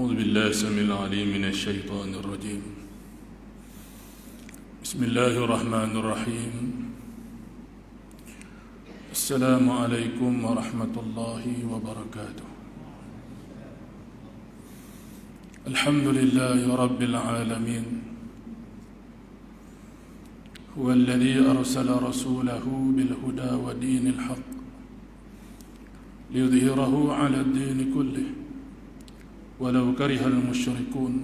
أعوذ بالله السميع العليم من الشيطان الرجيم. بسم الله الرحمن الرحيم. السلام عليكم ورحمة الله وبركاته. الحمد لله رب العالمين، هو الذي أرسل رسوله بالهدى ودين الحق ليظهره على الدين كله ولو كره المشركون.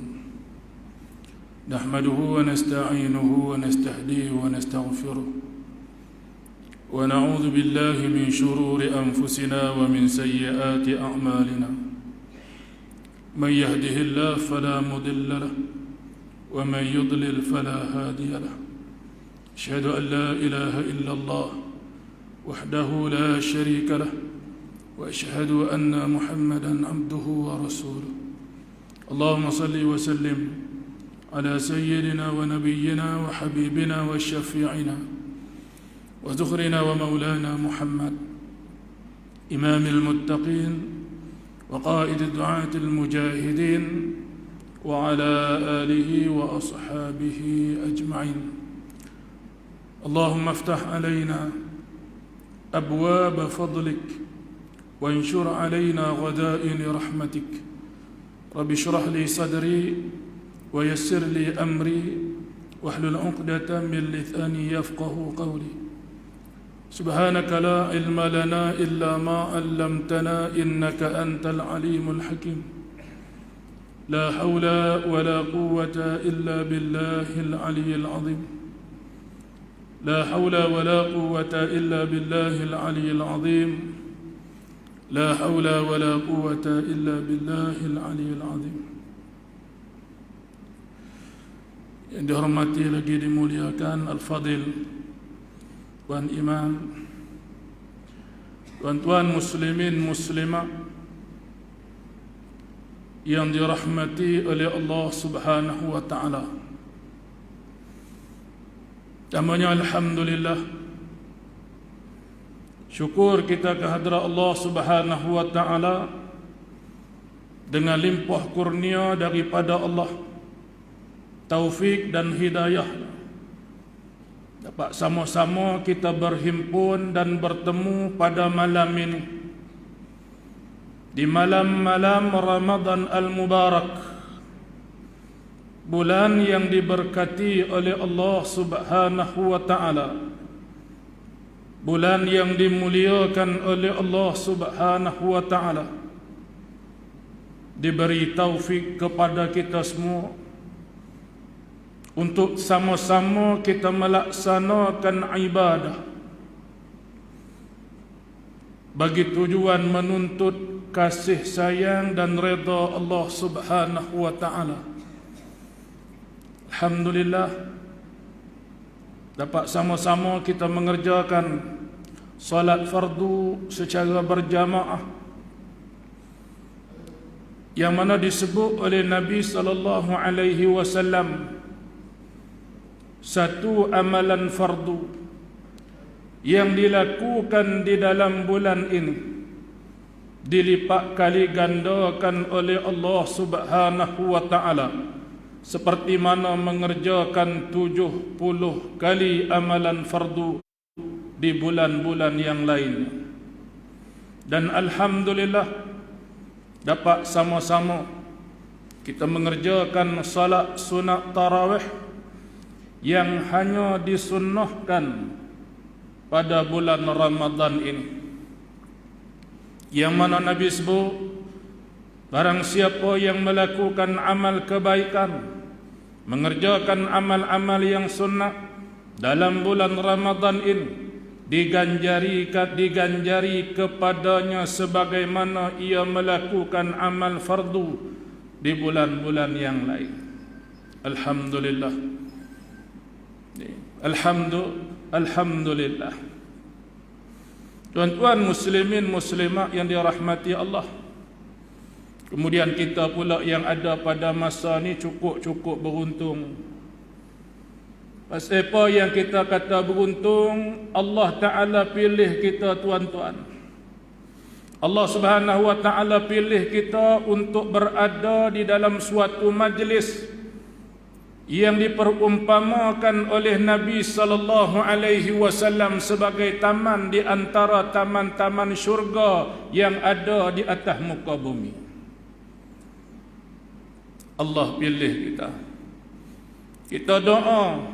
نحمده ونستعينه ونستهديه ونستغفره، ونعوذ بالله من شرور أنفسنا ومن سيئات أعمالنا. من يهده الله فلا مضل له، ومن يضلل فلا هادي له. أشهد أن لا إله إلا الله وحده لا شريك له، وأشهد أن محمدًا عبده ورسوله. اللهم صل وسلم على سيدنا ونبينا وحبيبنا وشفيعنا وذخرنا ومولانا محمد، إمام المتقين وقائد الدعاة المجاهدين، وعلى آله وأصحابه أجمعين. اللهم افتح علينا أبواب فضلك وانشر علينا غدائن رحمتك. رب اشرح لي صدري ويسر لي أمري واحلل عقدة من لساني يفقه قولي. سبحانك لا علم لنا إلا ما علمتنا إنك أنت العليم الحكيم. لا حول ولا قوة إلا بالله العلي العظيم. لا حول ولا قوة إلا بالله العلي العظيم. لا حول ولا قوة إلا بالله العلي العظيم. Yang dihormati lagi dimuliakan Al-Fadil Tuan Imam, tuan-tuan muslimin muslimah yang dirahmati oleh Allah Subhanahu wa taala. Namanya alhamdulillah, syukur kita kehadrat Allah Subhanahu wa taala dengan limpah kurnia daripada Allah, taufik dan hidayah, dapat sama-sama kita berhimpun dan bertemu pada malam ini, di malam-malam Ramadan Al-Mubarak, bulan yang diberkati oleh Allah Subhanahu wa taala, bulan yang dimuliakan oleh Allah Subhanahu wa taala. Diberi taufik kepada kita semua untuk sama-sama kita melaksanakan ibadah bagi tujuan menuntut kasih sayang dan redha Allah Subhanahu wa taala. Alhamdulillah, dapat sama-sama kita mengerjakan salat fardu secara berjamaah, yang mana disebut oleh Nabi sallallahu alaihi wasallam satu amalan fardu yang dilakukan di dalam bulan ini dilipat kali gandakan oleh Allah Subhanahu wa taala, seperti mana mengerjakan 70 kali amalan fardu di bulan-bulan yang lain. Dan alhamdulillah, dapat sama-sama kita mengerjakan salat sunat tarawih yang hanya disunnahkan pada bulan Ramadan ini, yang mana Nabi sebut, barang siapa yang melakukan amal kebaikan, mengerjakan amal-amal yang sunnah dalam bulan Ramadan ini, diganjari kepadanya sebagaimana ia melakukan amal fardu di bulan-bulan yang lain. Alhamdulillah. Alhamdulillah. Tuan-tuan muslimin muslimat yang dirahmati Allah, kemudian kita pula yang ada pada masa ni cukup beruntung. Pasal apa yang kita kata beruntung? Allah Ta'ala pilih kita tuan-tuan. Allah Subhanahu wa taala pilih kita untuk berada di dalam suatu majlis yang diperumpamakan oleh Nabi sallallahu alaihi wasallam sebagai taman di antara taman-taman syurga yang ada di atas muka bumi. Allah pilih kita. Kita doa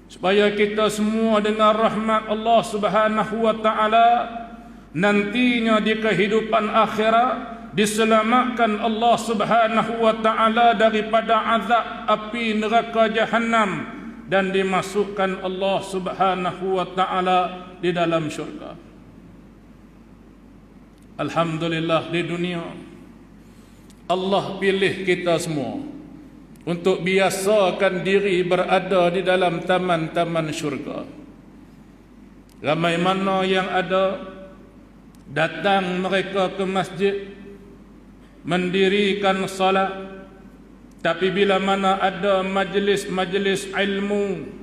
supaya kita semua dengan rahmat Allah Subhanahu wa taala nantinya di kehidupan akhirat diselamatkan Allah Subhanahu wa taala daripada azab api neraka Jahannam dan dimasukkan Allah Subhanahu wa taala di dalam syurga. Alhamdulillah, di dunia Allah pilih kita semua untuk biasakan diri berada di dalam taman-taman syurga. Ramai mana yang ada datang mereka ke masjid mendirikan salat, tapi bila mana ada majlis-majlis ilmu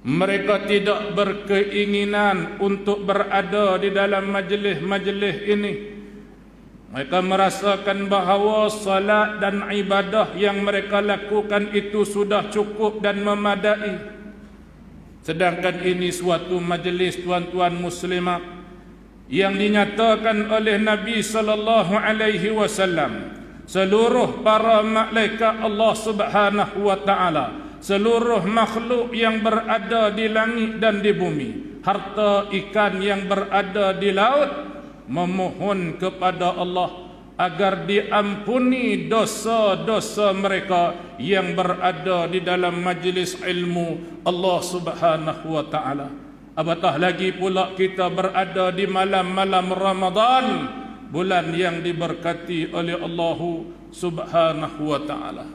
mereka tidak berkeinginan untuk berada di dalam majlis-majlis ini. Mereka merasakan bahawa salat dan ibadah yang mereka lakukan itu sudah cukup dan memadai. Sedangkan ini suatu majlis tuan-tuan muslimat yang dinyatakan oleh Nabi sallallahu alaihi wasallam, seluruh para malaikat Allah Subhanahu wa taala, seluruh makhluk yang berada di langit dan di bumi, harta ikan yang berada di laut, memohon kepada Allah agar diampuni dosa-dosa mereka yang berada di dalam majlis ilmu Allah Subhanahu wa taala. Apatah lagi pula kita berada di malam-malam Ramadan, bulan yang diberkati oleh Allah Subhanahu wa taala.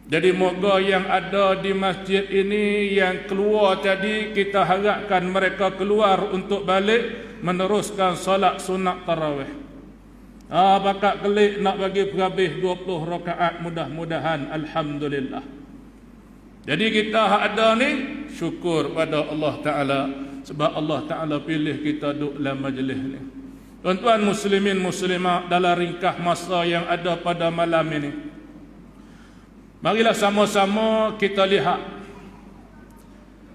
Jadi moga yang ada di masjid ini yang keluar tadi, kita harapkan mereka keluar untuk balik meneruskan solat sunat tarawih. Bakal kelik nak bagi berhabis 20 rakaat, mudah-mudahan alhamdulillah. Jadi kita ada ni syukur pada Allah Ta'ala sebab Allah Ta'ala pilih kita duduk dalam majlis ni. Tuan-tuan muslimin muslimat, dalam ringkas masa yang ada pada malam ini, marilah sama-sama kita lihat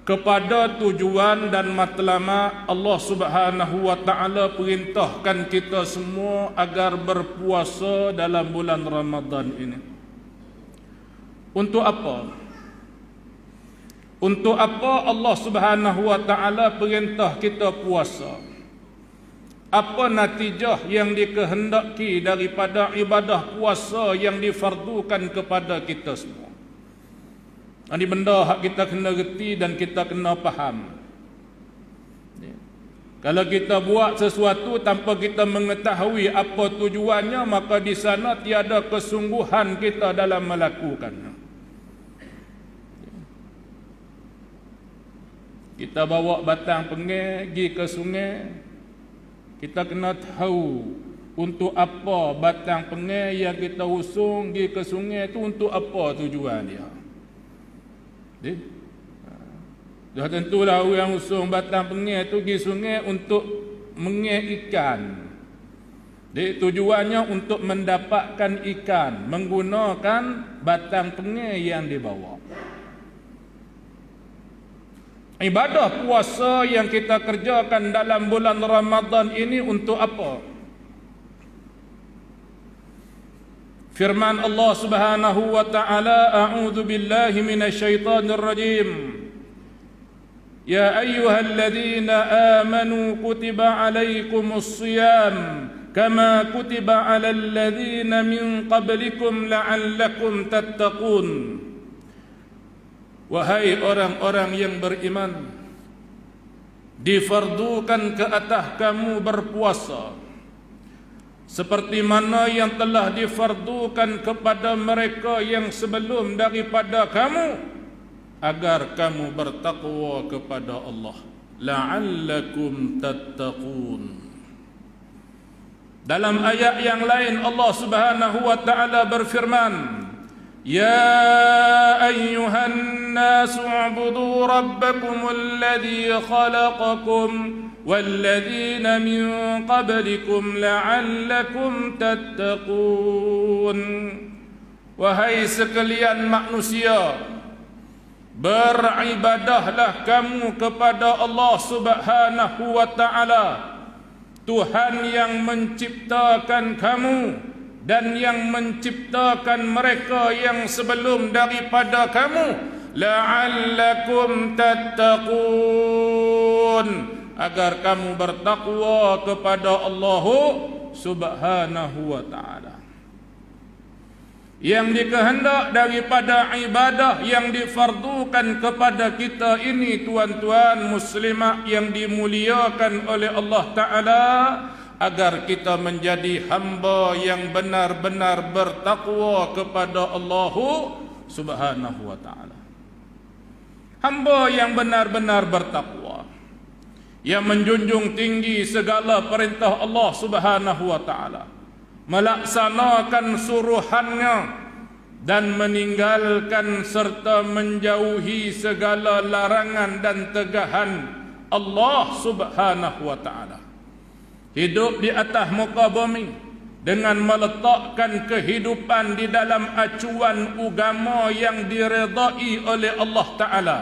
kepada tujuan dan matlamat Allah Subhanahu wa taala perintahkan kita semua agar berpuasa dalam bulan Ramadan ini. Untuk apa? Untuk apa Allah Subhanahu wa taala perintah kita puasa? Apa natijah yang dikehendaki daripada ibadah puasa yang difardukan kepada kita semua? Ini benda hak kita kena reti dan kita kena faham. Kalau kita buat sesuatu tanpa kita mengetahui apa tujuannya, maka di sana tiada kesungguhan kita dalam melakukannya. Kita bawa batang pengeh pergi ke sungai, kita kena tahu untuk apa batang pengeh yang kita usung pergi ke sungai itu, untuk apa tujuan dia. Dah tentulah orang usung batang pengeh itu pergi sungai untuk mengeh ikan. Tujuannya untuk mendapatkan ikan menggunakan batang pengeh yang dibawa. Ibadah puasa yang kita kerjakan dalam bulan Ramadan ini untuk apa? Firman Allah Subhanahu wa taala, a'udzu billahi minasyaitonir rajim. Ya ayyuhalladzina amanu kutiba alaikumus shiyam kama kutiba alal ladzina min qablikum la'allakum tattaqun. Wahai orang-orang yang beriman, difardukan ke atas kamu berpuasa seperti mana yang telah difardukan kepada mereka yang sebelum daripada kamu, agar kamu bertakwa kepada Allah, la'allakum tattaqun. Dalam ayat yang lain Allah Subhanahu wa taala berfirman, Ya ayyuhan الناس اعبدوا ربكم الذي خلقكم والذين من قبلكم لعلكم تتقون. Wahai sekalian manusia, beribadahlah kamu kepada Allah Subhanahu wa ta'ala, Tuhan yang menciptakan kamu dan yang menciptakan mereka yang sebelum daripada kamu, la'allakum tattaqun, agar kamu bertakwa kepada Allah Subhanahu wa ta'ala. Yang dikehendak daripada ibadah yang difardukan kepada kita ini, tuan-tuan muslimah yang dimuliakan oleh Allah Ta'ala, agar kita menjadi hamba yang benar-benar bertakwa kepada Allah Subhanahu wa ta'ala. Hamba yang benar-benar bertakwa, yang menjunjung tinggi segala perintah Allah Subhanahu wa ta'ala, melaksanakan suruhannya dan meninggalkan serta menjauhi segala larangan dan tegahan Allah Subhanahu wa ta'ala. Hidup di atas muka bumi dengan meletakkan kehidupan di dalam acuan agama yang diredai oleh Allah Ta'ala,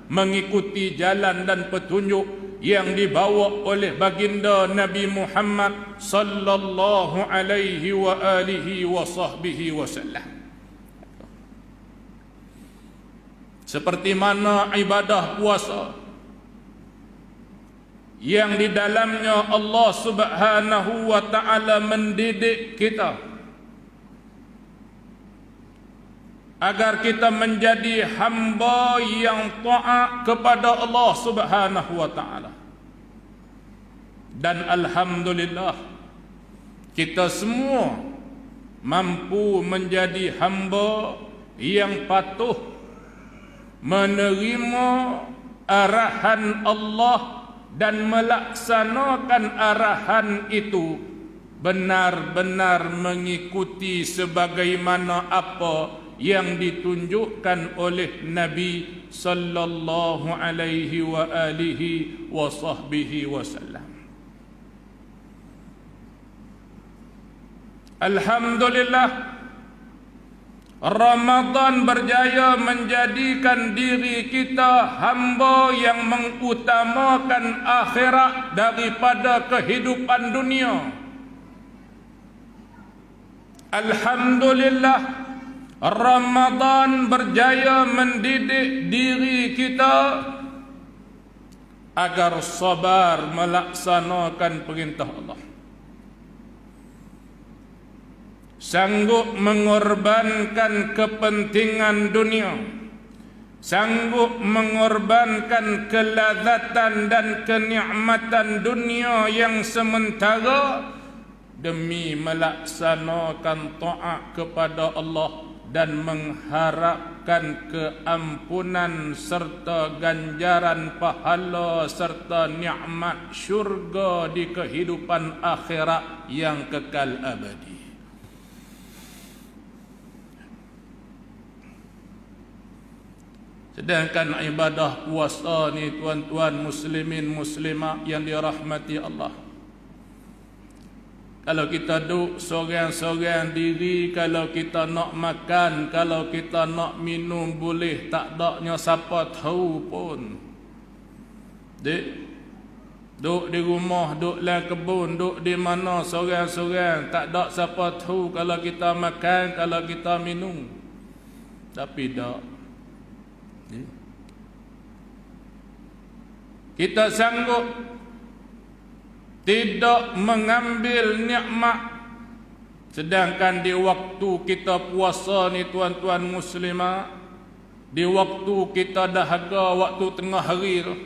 mengikuti jalan dan petunjuk yang dibawa oleh baginda Nabi Muhammad sallallahu alaihi wa alihi wa sahbihi wasallam. Seperti mana ibadah puasa yang di dalamnya Allah Subhanahu wa ta'ala mendidik kita agar kita menjadi hamba yang taat kepada Allah Subhanahu wa ta'ala. Dan alhamdulillah, kita semua mampu menjadi hamba yang patuh menerima arahan Allah dan melaksanakan arahan itu, benar-benar mengikuti sebagaimana apa yang ditunjukkan oleh Nabi sallallahu alaihi wa alihi wa sahbihi wasallam. Alhamdulillah, Ramadan berjaya menjadikan diri kita hamba yang mengutamakan akhirat daripada kehidupan dunia. Alhamdulillah, Ramadan berjaya mendidik diri kita agar sabar melaksanakan perintah Allah, sanggup mengorbankan kepentingan dunia, sanggup mengorbankan kelazatan dan kenikmatan dunia yang sementara demi melaksanakan taat kepada Allah dan mengharapkan keampunan serta ganjaran pahala serta nikmat syurga di kehidupan akhirat yang kekal abadi. Sedangkan ibadah puasa ni, tuan-tuan muslimin muslimah yang dirahmati Allah, kalau kita duduk seorang-seorang diri, kalau kita nak makan, kalau kita nak minum, boleh tak daknya siapa tahu pun. Duduk di rumah, duduk dalam kebun, duduk di mana seorang-seorang, tak ada siapa tahu kalau kita makan, kalau kita minum. Tapi tak, kita sanggup tidak mengambil nikmat, sedangkan di waktu kita puasa ni, tuan-tuan muslimah, di waktu kita dahaga, waktu tengah hari tu,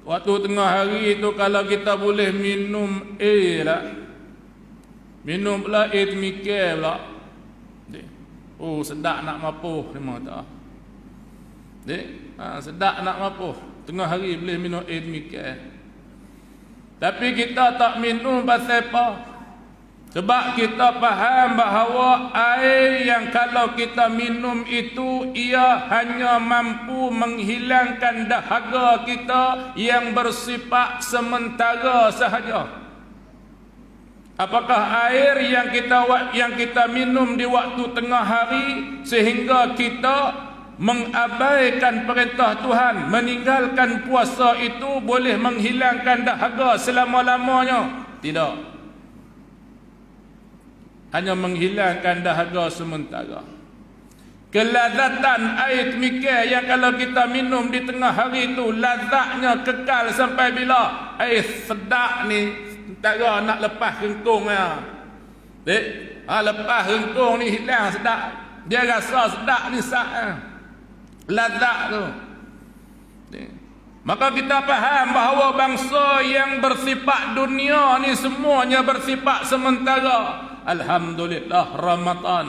waktu tengah hari tu, kalau kita boleh minum air lah, minum pula air mikir pula, oh sedap nak mapuh memang tak. Sedap nak mapuh, tengah hari boleh minum air mikir. Tapi kita tak minum pasal apa? Sebab kita faham bahawa air yang kalau kita minum itu ia hanya mampu menghilangkan dahaga kita yang bersifat sementara sahaja. Apakah air yang kita minum di waktu tengah hari sehingga kita mengabaikan perintah Tuhan, meninggalkan puasa itu boleh menghilangkan dahaga selama-lamanya? Tidak. Hanya menghilangkan dahaga sementara. Kelazatan air demikian yang kalau kita minum di tengah hari itu lazatnya kekal sampai bila? Air sedap ni antara nak lepas rengkung ya. Lepas rengkung ni hilang sedap. Dia rasa sedap ni sah. Lazat tu. Maka kita faham bahawa bangsa yang bersifat dunia ni semuanya bersifat sementara. Alhamdulillah Ramadan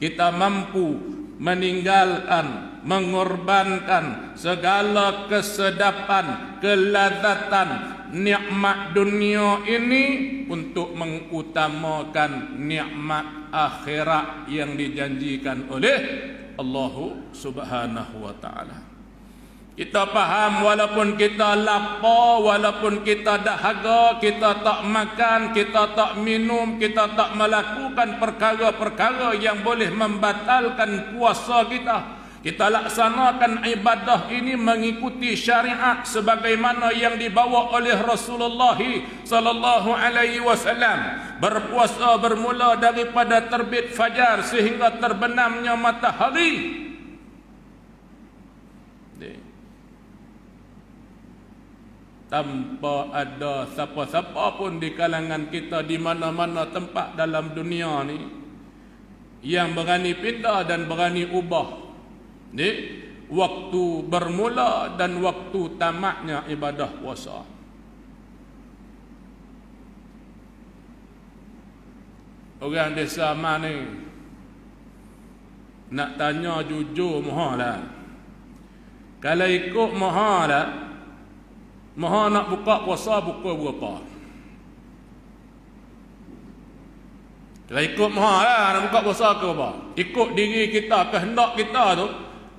kita mampu meninggalkan, mengorbankan segala kesedapan, kelazatan, nikmat dunia ini untuk mengutamakan nikmat akhirat yang dijanjikan oleh Allah Subhanahu wa taala. Kita faham walaupun kita lapar, walaupun kita dahaga, kita tak makan, kita tak minum, kita tak melakukan perkara-perkara yang boleh membatalkan puasa kita. Kita laksanakan ibadah ini mengikuti syariat sebagaimana yang dibawa oleh Rasulullah sallallahu alaihi wasallam. Berpuasa bermula daripada terbit fajar sehingga terbenamnya matahari. Tanpa ada siapa-siapa pun di kalangan kita di mana-mana tempat dalam dunia ni yang berani pindah dan berani ubah waktu bermula dan waktu tamatnya ibadah puasa. Orang desa mana nak tanya jujur mahalah. Kalau ikut mahalah, maha nak buka puasa pukul berapa? Kalau ikut maha lah nak buka puasa ke apa? Ikut diri kita, kehendak kita tu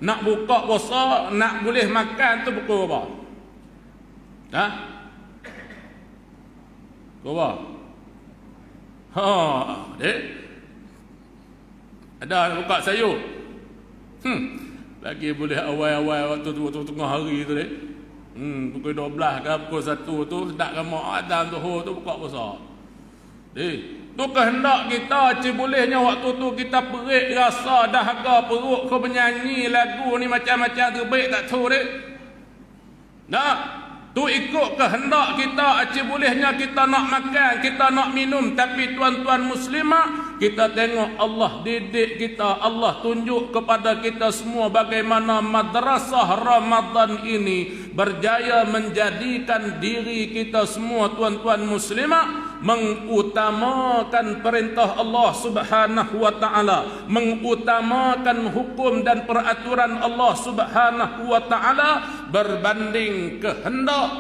nak buka puasa, nak boleh makan tu pukul berapa? Ha? Pukul berapa? Dek. Ada nak buka sayur? Lagi boleh awal-awal waktu tengah hari tu dek. Pukul 12 ke pukul 1 tu sedap ramak adam Zuhur tu buka puasa. Tu kehendak kita, bolehnya waktu tu kita perik rasa dahaga perut kau menyanyi lagu ni macam-macam terbaik tak tahu dek. Nah, tu ikut kehendak kita, bolehnya kita nak makan, kita nak minum, tapi tuan-tuan muslimah, kita tengok Allah didik kita, Allah tunjuk kepada kita semua bagaimana madrasah Ramadan ini berjaya menjadikan diri kita semua tuan-tuan muslimah mengutamakan perintah Allah Subhanahu wa taala, mengutamakan hukum dan peraturan Allah Subhanahu wa taala berbanding kehendak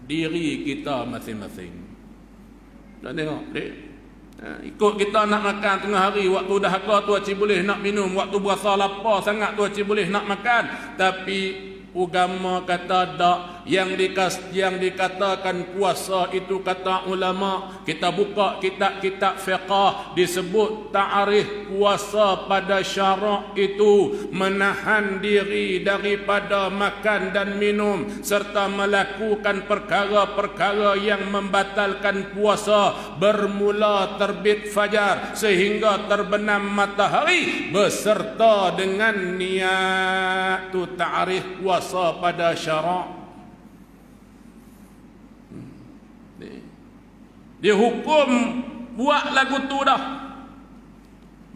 diri kita masing-masing. Tak tengok dek. Ikut kita nak makan tengah hari, waktu dahaga tu acik boleh nak minum, waktu berasa lapar sangat tu acik boleh nak makan, tapi agama kata tak. Yang dikatakan puasa itu kata ulama, kita buka kitab-kitab fiqh disebut ta'rif puasa pada syarak itu menahan diri daripada makan dan minum serta melakukan perkara-perkara yang membatalkan puasa bermula terbit fajar sehingga terbenam matahari beserta dengan niat tu ta'rif puasa pada syarak. Dia hukum buat lagu tu dah.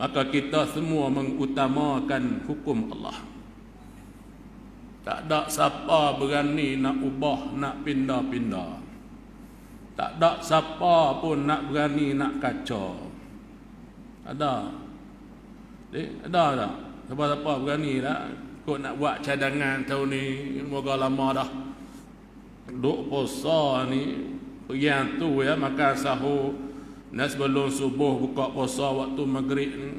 Maka kita semua mengutamakan hukum Allah. Tak ada siapa berani nak ubah, nak pindah-pindah. Tak ada siapa pun nak berani nak kacau. Ada. Ada tak? Siapa-siapa berani tak? Kau nak buat cadangan tahun ni, moga lama dah. Duk puasa ni yang tu ya, makan sahur sebelum subuh buka puasa waktu maghrib ni.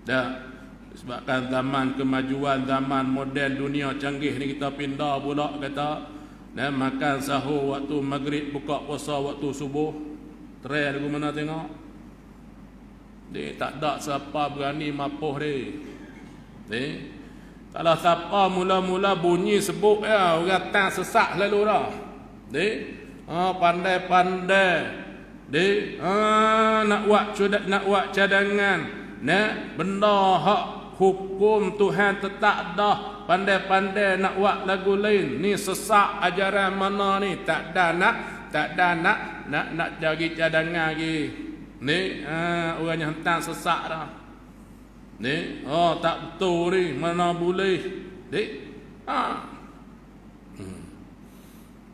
Dah sebabkan zaman kemajuan, zaman moden, dunia canggih ni, kita pindah pula kata makan sahur waktu maghrib, buka puasa waktu subuh. Try lagu mana tengok. Dia tak ada siapa berani mapuh dia. Kalau siapa mula-mula bunyi sebut ya, orang tang sesak lalu dah. Pandai-pandai. Nak buat cadangan. Benda hak hukum Tuhan tetap dah. Pandai-pandai nak buat lagu lain. Ni sesak ajaran mana ni? Tak ada nak jadi cadangan lagi. Orang yang hentam sesak dah. Tak betul ni, mana boleh.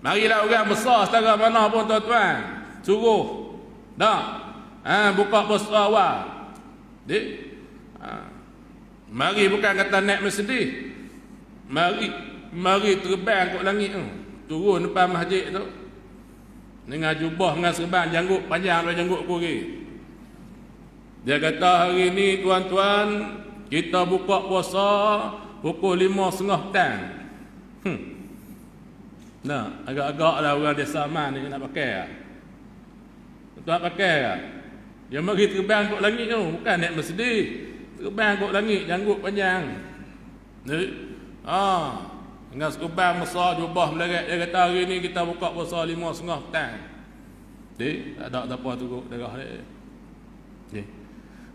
Marilah orang besar setara mana pun tuan-tuan, suruh buka puasa awal. Mari bukan kata naik Mercedes. Mari terbang kat langit tu. Turun depan masjid tu. Dengan jubah, dengan serban, janggut panjang daripada janggut aku lagi. Dia kata hari ni tuan-tuan, kita buka puasa pukul 5.30 petang. Agak-agak lah orang desa Man ni nak pakai lah. Tuan pakai lah. Dia mari terbang kat langit tu. Bukan naik Mercedes. Terbang kat langit, janggut panjang. Dengan sekubang besar, jubah melarat. Dia kata hari ni kita buka puasa 5.30 petang. Tak ada apa turut darah dia.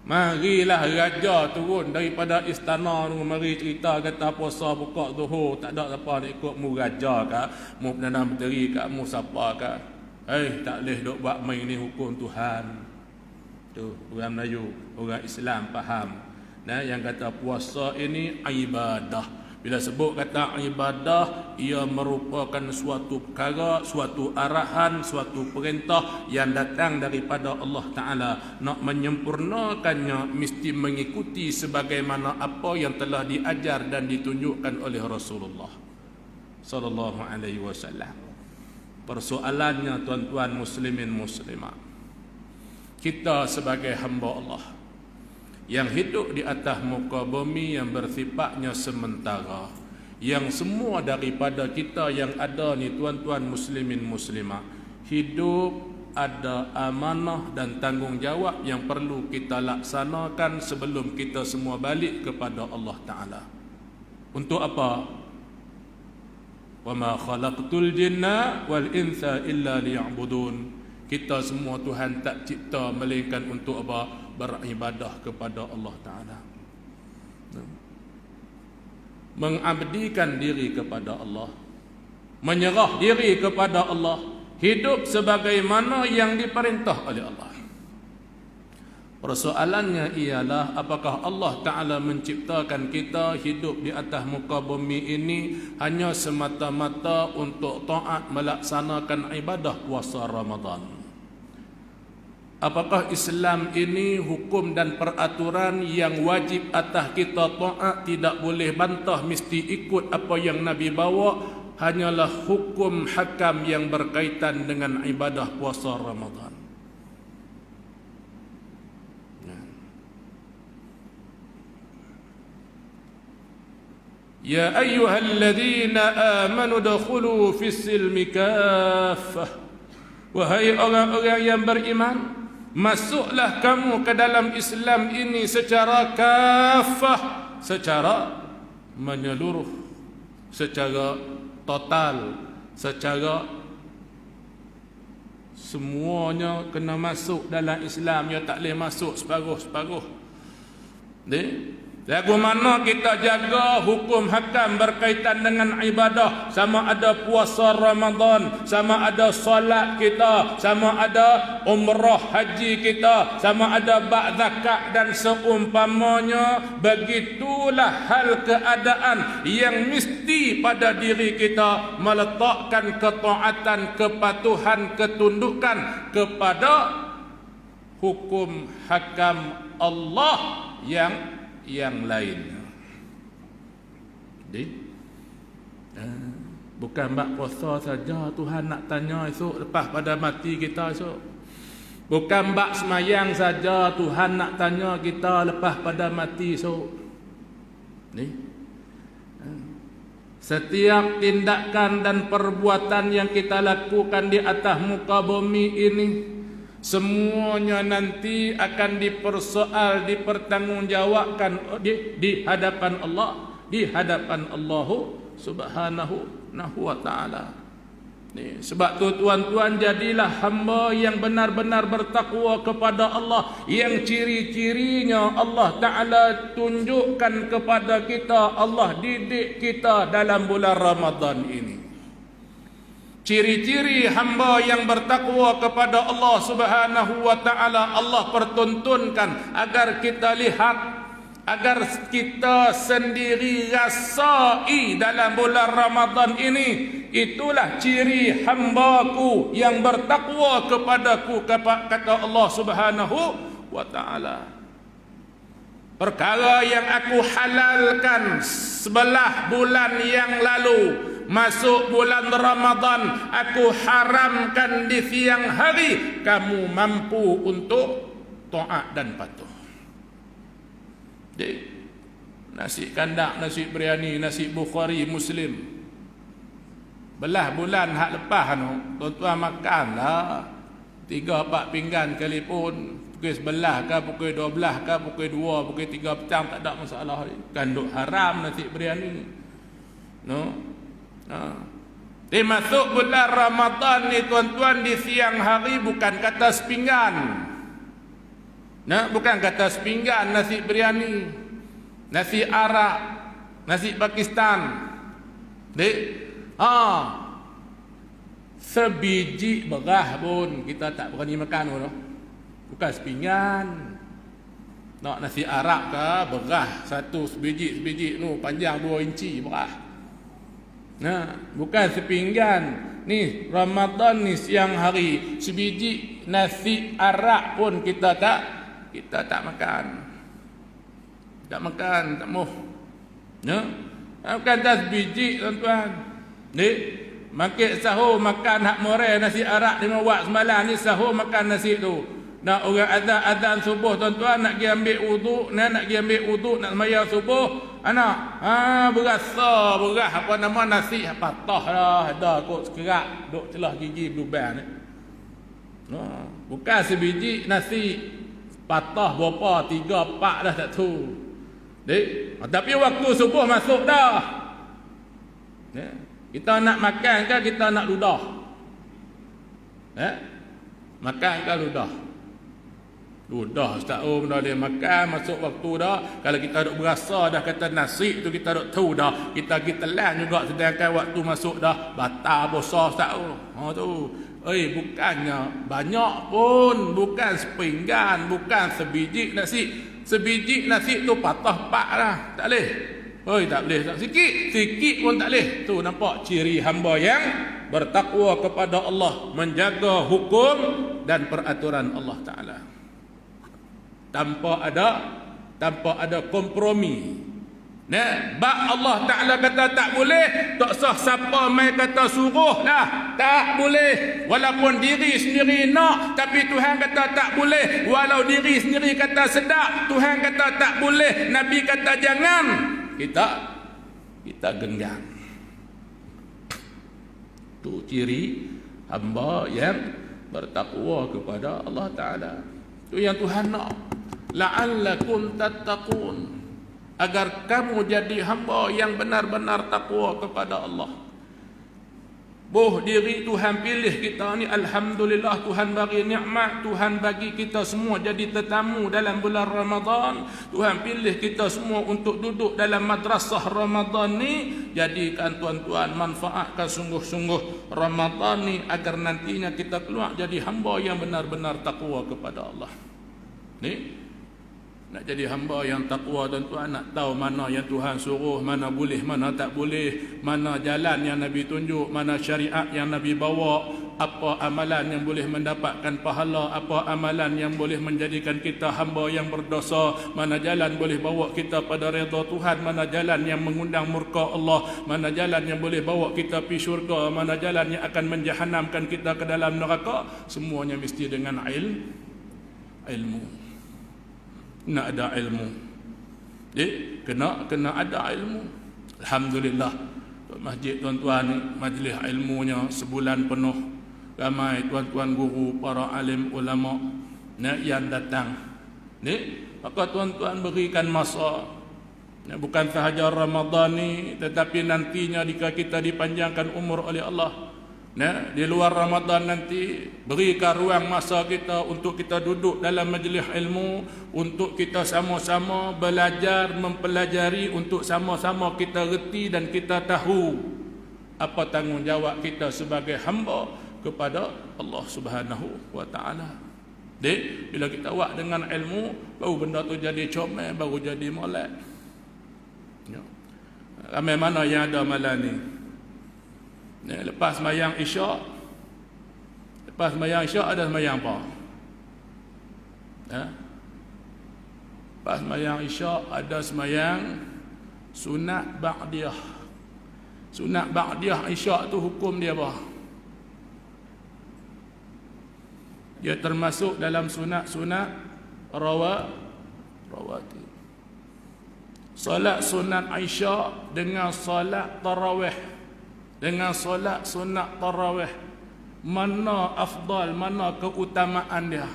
Marilah raja turun daripada istana tu, mari cerita kata puasa buka zuhur. Tak ada apa nak ikut mu raja ke, mu Perdana Menteri ke, mu siapa ke. Tak boleh duk buat main ni, hukum Tuhan. Tu orang Melayu, orang Islam faham. Yang kata puasa ini ibadah. Bila sebut kata ibadah, ia merupakan suatu perkara, suatu arahan, suatu perintah yang datang daripada Allah Ta'ala. Nak menyempurnakannya mesti mengikuti sebagaimana apa yang telah diajar dan ditunjukkan oleh Rasulullah sallallahu alaihi wasallam. Persoalannya tuan-tuan muslimin muslimat, kita sebagai hamba Allah yang hidup di atas muka bumi yang bersifatnya sementara, yang semua daripada kita yang ada ni tuan-tuan muslimin muslimah, hidup ada amanah dan tanggungjawab yang perlu kita laksanakan sebelum kita semua balik kepada Allah Ta'ala. Untuk apa? Wa ma khalaqtul jinna wal insa illa liya'budun. Kita semua Tuhan tak cipta melainkan untuk apa? Beribadah kepada Allah Ta'ala, mengabdikan diri kepada Allah, menyerah diri kepada Allah, hidup sebagaimana yang diperintah oleh Allah. Persoalannya ialah apakah Allah Ta'ala menciptakan kita hidup di atas muka bumi ini hanya semata-mata untuk taat melaksanakan ibadah puasa Ramadan? Apakah Islam ini hukum dan peraturan yang wajib atas kita taat, tidak boleh bantah, mesti ikut apa yang Nabi bawa, hanyalah hukum hakam yang berkaitan dengan ibadah puasa Ramadan. Ya ayyuhalladzina amanu dakhulu fis silmi kaffah. Wahai orang-orang yang beriman, masuklah kamu ke dalam Islam ini secara kafah, secara menyeluruh, secara total, secara semuanya kena masuk dalam Islam. Ya tak boleh masuk separuh-separuh. Lagu mana kita jaga hukum hakam berkaitan dengan ibadah, sama ada puasa Ramadan, sama ada solat kita, sama ada umrah haji kita, sama ada bak zakat dan seumpamanya. Begitulah hal keadaan yang mesti pada diri kita meletakkan ketaatan, kepatuhan, ketundukan kepada hukum hakam Allah yang lain. Bukan bak puasa saja Tuhan nak tanya esok lepas pada mati kita esok. Bukan bak semayang saja Tuhan nak tanya kita lepas pada mati esok. Ni. Setiap tindakan dan perbuatan yang kita lakukan di atas muka bumi ini, semuanya nanti akan dipersoal, dipertanggungjawabkan di hadapan Allah, di hadapan Allah Subhanahu wa taala. Ni, sebab tu tuan-tuan, jadilah hamba yang benar-benar bertakwa kepada Allah, yang ciri-cirinya Allah Ta'ala tunjukkan kepada kita, Allah didik kita dalam bulan Ramadan ini. Ciri-ciri hamba yang bertakwa kepada Allah Subhanahu wa Ta'ala, Allah pertuntunkan agar kita lihat, agar kita sendiri rasai dalam bulan Ramadan ini. Itulah ciri hambaku yang bertakwa kepadaku, kata Allah Subhanahu wa Ta'ala. Perkara yang aku halalkan sebelah bulan yang lalu, masuk bulan Ramadan, aku haramkan di siang hari. Kamu mampu untuk taat dan patuh. Jadi, nasi kandak, nasi biryani, nasi Bukhari, Muslim, belah bulan hak lepas tu, tuan-tuan makanlah 3-4 pinggan kali pun. Pukul 11 ke, pukul 12 ke, pukul 2, pukul 3 petang, tak ada masalah. Kan duk haram nasi biryani. No? Dia masuk bulan Ramadan ni tuan-tuan, di siang hari bukan kata sepinggan. Nah, bukan kata sepinggan nasi biryani, nasi Arab, nasi Pakistan. Dek, sebiji berah pun kita tak berani makan pun. Bukan sepinggan. Nak nasi Arab ke, berah satu sebiji tu panjang 2 inci berah. Nah, bukan sepinggan. Ni Ramadan ni siang hari, sebiji nasi Arab pun kita tak makan. Tak makan, tak mau. Ya? Bukan tak sebiji tuan-tuan. Ni makan sahur makan hak more nasi Arab 5 wak semalam ni, sahur makan nasi tu. Nak orang azan subuh tuan-tuan, nak pergi ambil wuduk, nak nak sembahyang subuh, anak berasa berah apa nama nasi patah dah, ada kot sekerak duk celah gigi blueband ni. Bukan sebiji nasi patah berapa 3-4 dah tak tu. Dek, tapi waktu subuh masuk dah. Kita nak makan ke kita nak ludah? Makan ke ludah? Ludah setahun dah dia makan, masuk waktu dah. Kalau kita duk berasa dah kata nasi tu kita duk tahu dah, kita telan juga, sedangkan waktu masuk dah batal puasa setahun. Tu. Bukannya banyak pun, bukan sepinggan, bukan sebiji nasi. Sebiji nasi tu patah 4 dah. Tak boleh. Tak boleh. Sikit pun tak boleh. Tu nampak ciri hamba yang bertakwa kepada Allah, menjaga hukum dan peraturan Allah Ta'ala. Tanpa ada kompromi. Bak Allah Ta'ala kata tak boleh, tak sah siapa mai kata suruh dah. Tak boleh. Walaupun diri sendiri nak, tapi Tuhan kata tak boleh. Walau diri sendiri kata sedap, Tuhan kata tak boleh, Nabi kata jangan. Kita genggam. Tu ciri hamba yang bertakwa kepada Allah Ta'ala. Tu yang Tuhan nak. La'allakum tattaqun, agar kamu jadi hamba yang benar-benar takwa kepada Allah. Diri Tuhan pilih kita ni, alhamdulillah, Tuhan bagi nikmat, Tuhan bagi kita semua jadi tetamu dalam bulan Ramadan. Tuhan pilih kita semua untuk duduk dalam madrasah Ramadan ni. Jadikan tuan-tuan, manfaatkan sungguh-sungguh Ramadan ni agar nantinya kita keluar jadi hamba yang benar-benar takwa kepada Allah. Ni nak jadi hamba yang takwa tuan-tuan, nak tahu mana yang Tuhan suruh, mana boleh, mana tak boleh, mana jalan yang Nabi tunjuk, mana syariat yang Nabi bawa, apa amalan yang boleh mendapatkan pahala, apa amalan yang boleh menjadikan kita hamba yang berdosa, mana jalan boleh bawa kita pada redha Tuhan, mana jalan yang mengundang murka Allah, mana jalan yang boleh bawa kita pergi syurga, mana jalan yang akan menjahanamkan kita ke dalam neraka. Semuanya mesti dengan ilmu. Nak ada ilmu. Kena ada ilmu. Alhamdulillah, masjid tuan-tuan ni majlis ilmunya sebulan penuh. Ramai tuan-tuan guru, para alim ulama yang datang. Maka tuan-tuan berikan masa. Bukan sahaja Ramadan ni, tetapi nantinya jika kita dipanjangkan umur oleh Allah, di luar Ramadan nanti, berikan ruang masa kita untuk kita duduk dalam majlis ilmu, untuk kita sama-sama belajar, mempelajari, untuk sama-sama kita reti dan kita tahu apa tanggungjawab kita sebagai hamba kepada Allah Subhanahu wa taala. Bila kita buat dengan ilmu, baru benda tu jadi comel, baru jadi molek. Ramai mana yang ada malam ni, lepas sembahyang Isyak, ada sembahyang apa? Lepas sembahyang Isyak ada sembahyang sunat ba'diyah. Sunat ba'diyah Isyak tu hukum dia apa? Dia termasuk dalam sunat-sunat rawatib. Solat sunat Isyak dengan solat tarawih, dengan solat sunat tarawih, mana afdal, mana keutamaan dia?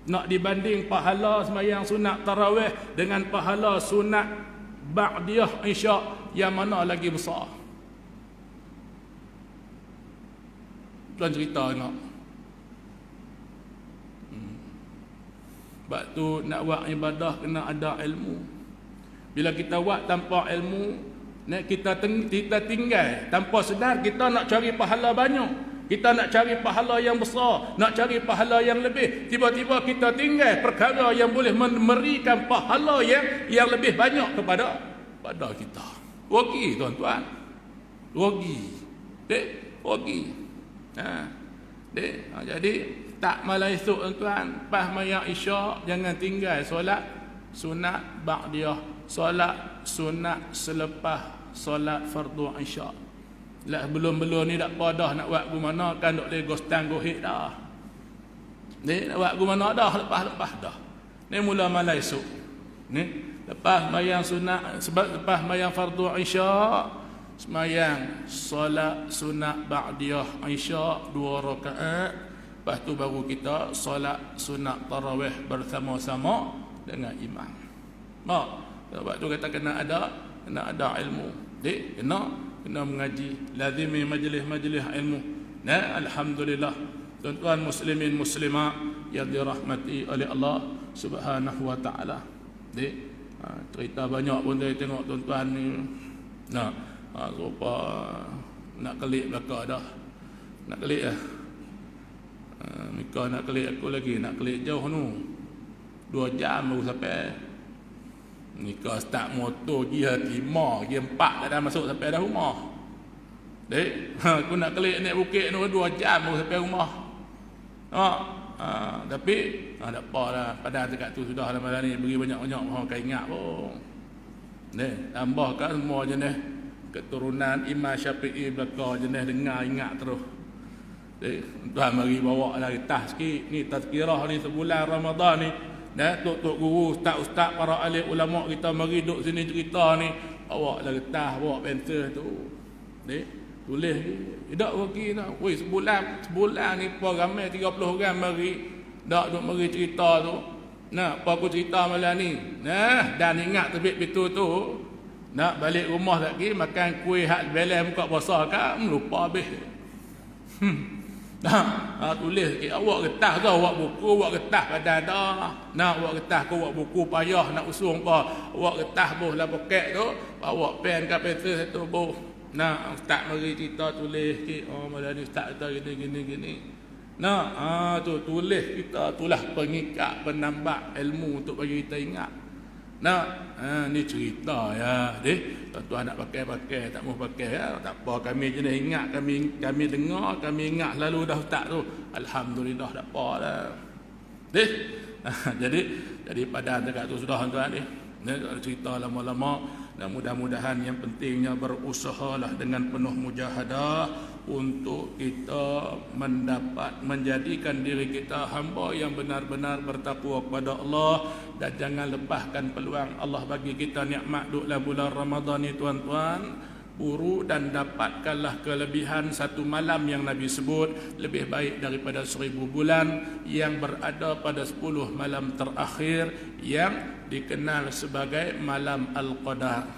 Nak dibanding pahala sembahyang sunat tarawih dengan pahala sunat ba'diyah Isyak, yang mana lagi besar? Tuan cerita tengok. Sebab tu nak buat ibadah kena ada ilmu. Bila kita buat tanpa ilmu, kita tinggal tanpa sedar, kita nak cari pahala banyak, kita nak cari pahala yang besar, nak cari pahala yang lebih, tiba-tiba kita tinggal perkara yang boleh memberikan pahala yang lebih banyak kepada kita. Rugi tuan-tuan, rugi. Rugi. Jadi tak malam esok tuan-tuan, pas sembahyang Isyak jangan tinggal solat sunat ba'diyah, solat sunat selepas solat fardu Isyak. Lah belum-belum ni dak padah nak buat gimana kan, dok legos tangguhit dah. Nak buat gimana dah, lepas dah. Ni mula malam esok. Lepas sembahyang sunat, lepas sembahyang fardu Isyak, sembahyang solat sunat ba'diyah Isyak 2 rakaat. Lepas tu baru kita solat sunat tarawih bersama-sama dengan imam. Sebab tu kata kena ada ilmu. Kena mengaji, lazimi majlis-majlis ilmu. Alhamdulillah, tuan-tuan muslimin muslimat yang dirahmati oleh Allah Subhanahu wa taala. Cerita banyak pun saya tengok tuan-tuan ni. Rupa nak kelik belaka dah. Nak kelik lah. Mika nak kelik aku lagi, nak kelik jauh nu. 2 jam baru sampai. Mika start motor dia 5, dia 4 dah masuk sampai dah rumah. Aku nak kelik naik bukit tu 2 jam baru sampai rumah. Tapi tak apa lah, padahal dekat tu sudah lah malam ni beri banyak-banyak orang akan ingat pun. Tambahkan semua jenis keturunan Imam Syafi'i belaka, jenis dengar ingat terus. Tuan mari bawa lah getah sikit. Ni tazkirah ni sebulan Ramadan ni. Tok-tok guru, ustaz-ustaz, para alim ulama kita mari duduk sini cerita ni. Bawa lah getah, bawa pensel tu. Tulis ni. Tak bagi nak. Weh sebulan ni apa ramai 30 orang mari. Tak duduk mari cerita tu. Apa aku cerita malam ni. Dan ingat terbit pintu tu. Nak balik rumah lagi makan kuih hak belai buka puasa kan, lupa habis. Tulis awak getah ke, awak buku, awak getah padan dah. Nak awak getah ke, awak buku payah nak usung apa. Awak getah boh lah poket tu, awak pen ke pensel satu boh. Nak ustaz mari cerita tulis sikit. Malam ni ustaz kata gini. Tu tulis kita tulah pengikat, penambah ilmu untuk bagi kita ingat. Ni cerita ya, tuan-tuan nak pakai tak mau pakai ya, tak apa, kami jenis ingat, kami dengar, kami ingat lalu dah ustaz tu. Alhamdulillah tak apa dah. Jadi pada dekat tu sudah tuan cerita lama-lama. Dan mudah-mudahan yang pentingnya berusahalah dengan penuh mujahadah untuk kita menjadikan diri kita hamba yang benar-benar bertakwa kepada Allah, dan jangan lepaskan peluang Allah bagi kita nikmat dalam bulan Ramadan ni tuan-tuan. Buru dan dapatkanlah kelebihan satu malam yang Nabi sebut lebih baik daripada 1000 bulan, yang berada pada 10 malam terakhir yang dikenal sebagai malam Al-Qadar.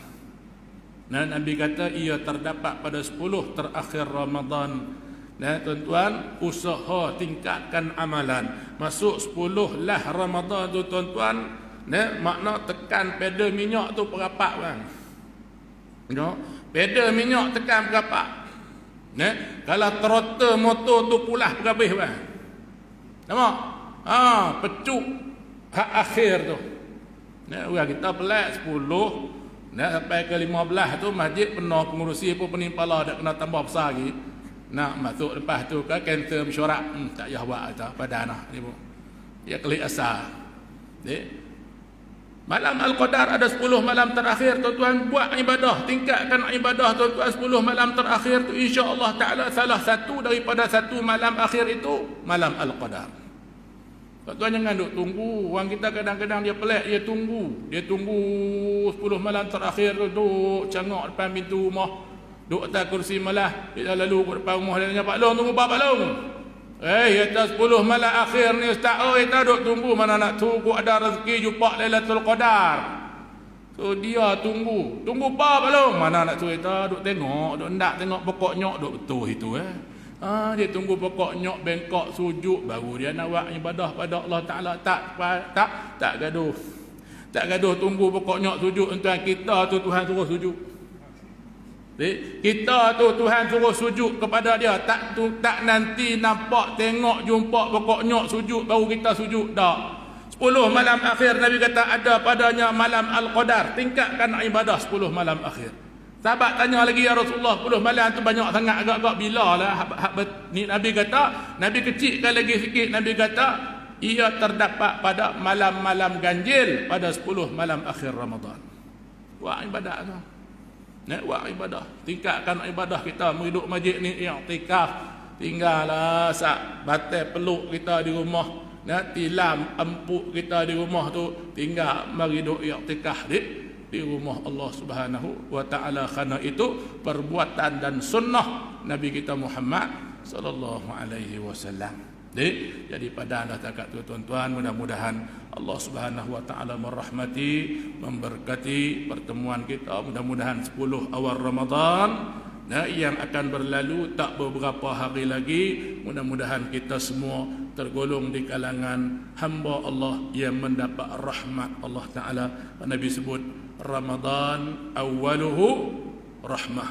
Nabi kata ia terdapat pada 10 terakhir Ramadan. Tuan-tuan, usaha tingkatkan amalan. Masuk 10 lah Ramadan tu tuan-tuan, makna tekan pedal minyak tu berapak bang. Pedal minyak tekan berapa? Kalau throttle motor tu pulas berapa bang? Nampak? Pecuk hak akhir tu. Orang kita pelat 10, sampai ke 15 tu masjid penuh, pengurusi pun penimpala dak kena tambah besar lagi. Nak masuk lepas tu ke kaunter mesyuarat, tak payah buat dah padan nah ni pun. Dia klik asal. Malam Al-Qadar ada 10 malam terakhir tuan-tuan, buat ibadah, tingkatkan ibadah tuan-tuan. 10 malam terakhir tu insya-Allah taala salah satu daripada satu malam akhir itu malam Al-Qadar. Tuan-tuan jangan duk tunggu. Orang kita kadang-kadang dia pelik, dia tunggu 10 malam terakhir tu duk cangak depan pintu rumah, duk atas kursi malah, dia lalu ke depan rumah dia tanya, "Pak Long, tunggu Pak Long." Kita 10 malam akhir ni ustaz, kita duk tunggu, mana nak tunggu ada rezeki jumpa Lailatul Qadar. So dia tunggu Pak Long, mana nak tu kita duk tengok, duk hendak tengok pokok nyok duk betul itu dia tunggu pokok nyok bengkok sujud baru dia nak buat ibadah pada Allah Taala. Tak gaduh tunggu pokok nyok sujud tuan. Kita tu Tuhan suruh sujud. Kita tu Tuhan suruh sujud kepada dia, tak nanti nampak tengok jumpa pokok nyok sujud baru kita sujud dak. 10 malam akhir Nabi kata ada padanya malam Al-Qadar. Tingkatkan ibadah 10 malam akhir. Sahabat tanya lagi, ya Rasulullah, 10 malam tu banyak sangat, agak-agak bila lah ni? Nabi kata, Nabi kecilkan lagi sikit. Nabi kata ia terdapat pada malam-malam ganjil pada 10 malam akhir Ramadan. Buat ibadah tu. Buat ibadah, tingkatkan ibadah kita. Hidup masjid ni i'tikaf, tinggallah sak batai peluk kita di rumah, tilam empuk kita di rumah tu, tinggal mari duk i'tikaf di rumah Allah Subhanahu wa taala. Kerana itu perbuatan dan sunnah Nabi kita Muhammad sallallahu alaihi wasallam. Jadi pada anda takat tu tuan-tuan, mudah-mudahan Allah Subhanahu wa taala merahmati, memberkati pertemuan kita. Mudah-mudahan 10 awal Ramadan yang akan berlalu tak beberapa hari lagi, mudah-mudahan kita semua tergolong di kalangan hamba Allah yang mendapat rahmat Allah Taala. Nabi sebut Ramadan awaluhu rahmah.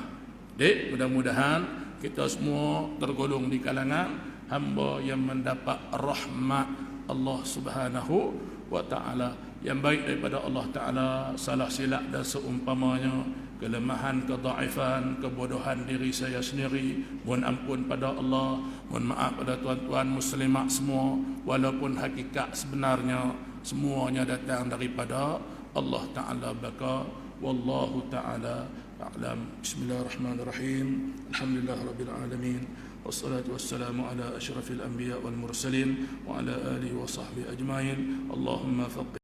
Mudah-mudahan kita semua tergolong di kalangan hamba yang mendapat rahmat Allah Subhanahu wa taala. Yang baik daripada Allah Taala, salah silap dan seumpamanya, kelemahan, kedhaifan, kebodohan diri saya sendiri, mohon ampun pada Allah, mohon maaf pada tuan-tuan muslimat semua, walaupun hakikat sebenarnya semuanya datang daripada Allah Taala baka. Wallahu taala a'lam. Bismillahirrahmanirrahim. Alhamdulillahirabbil alamin. Wassalatu wassalamu ala asyrafil anbiya wal mursalin wa ala alihi wa sahbihi ajmain. Allahumma faqih